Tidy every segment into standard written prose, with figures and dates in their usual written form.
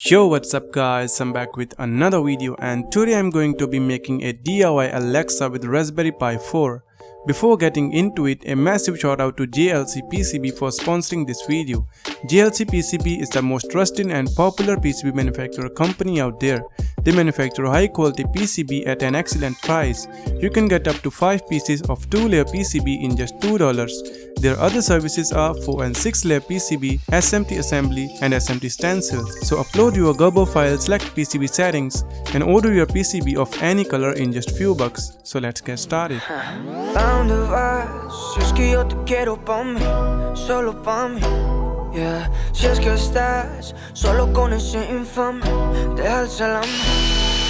Yo, what's up guys, I'm back with another video and today I'm going to be making a DIY Alexa with Raspberry Pi 4. Before getting into it, a massive shout out to JLC PCB for sponsoring this video. JLC PCB is the most trusted and popular PCB manufacturer company out there. They manufacture high quality PCB at an excellent price. You can get up to 5 pieces of 2-layer PCB in just $2. Their other services are 4 and 6-layer PCB, SMT assembly and SMT stencils. So upload your Gerber file, select PCB settings and order your PCB of any color in just few bucks. So let's get started. ¿A dónde vas? Si es que yo te quiero pa' mí, solo pa' mí, yeah. Si es que estás solo con ese infame, deja el salame,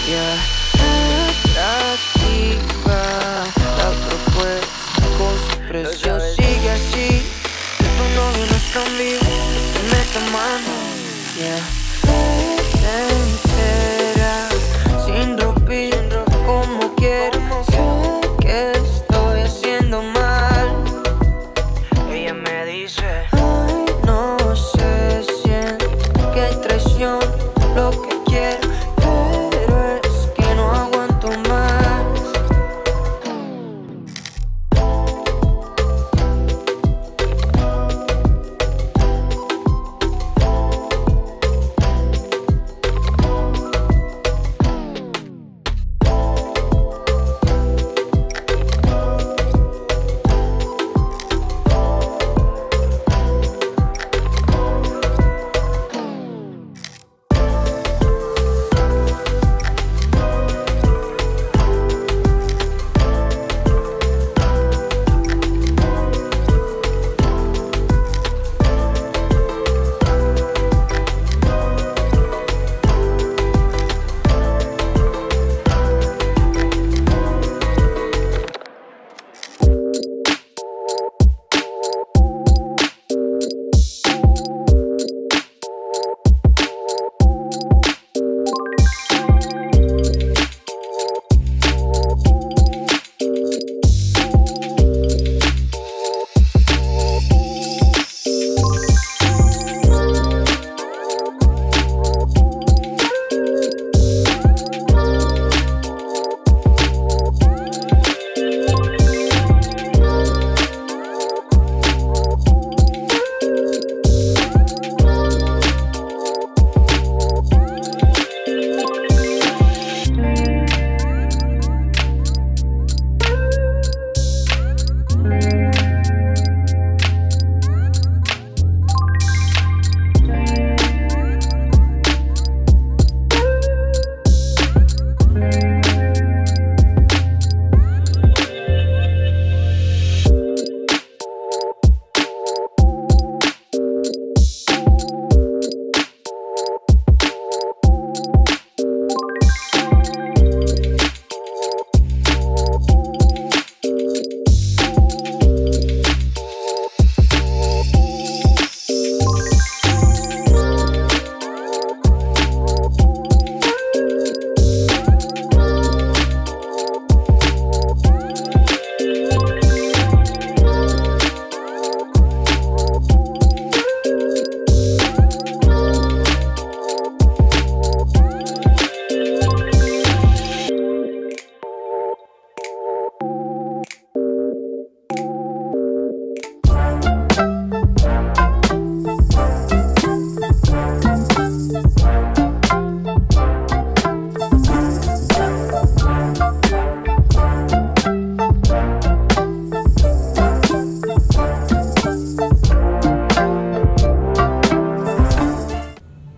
yeah. Atractiva la propuesta con su precio sigue así, que tu novio no es tan vivo, que te meta mano, yeah. Entera, sin ropita, como quieres. Que estoy haciendo mal. Ella me dice, ay, no se siente que hay traición, lo que quiero, pero es que no aguanto más.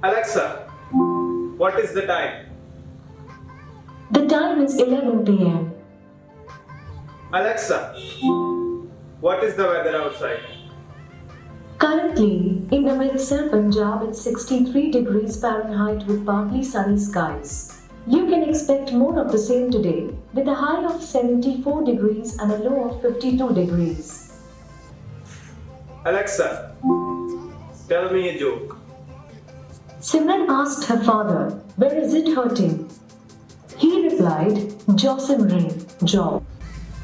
Alexa, what is the time? The time is 11 p.m. Alexa, what is the weather outside? Currently, in Amritsar, Punjab, it's 63 degrees Fahrenheit with partly sunny skies. You can expect more of the same today, with a high of 74 degrees and a low of 52 degrees. Alexa, tell me a joke. Simran asked her father, "Where is it hurting?" He replied, "Josim ring, jaw."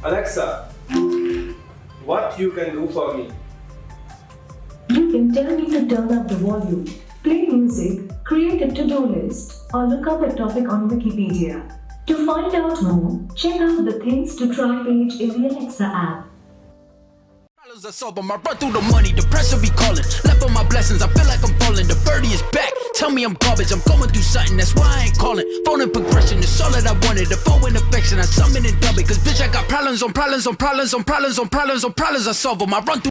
Alexa, what you can do for me? You can tell me to turn up the volume, play music, create a to-do list, or look up a topic on Wikipedia. To find out more, check out the Things to Try page in the Alexa app. I solve 'em, I run through the money, the pressure be calling. Left on my blessings, I feel like I'm falling. The birdie is back, tell me I'm garbage. I'm going through something, that's why I ain't calling. Phone and progression, it's all that I wanted. The phone and affection, I summon and dub it. Cause bitch, I got problems on problems on problems on problems on problems on problems. I solve 'em, I run through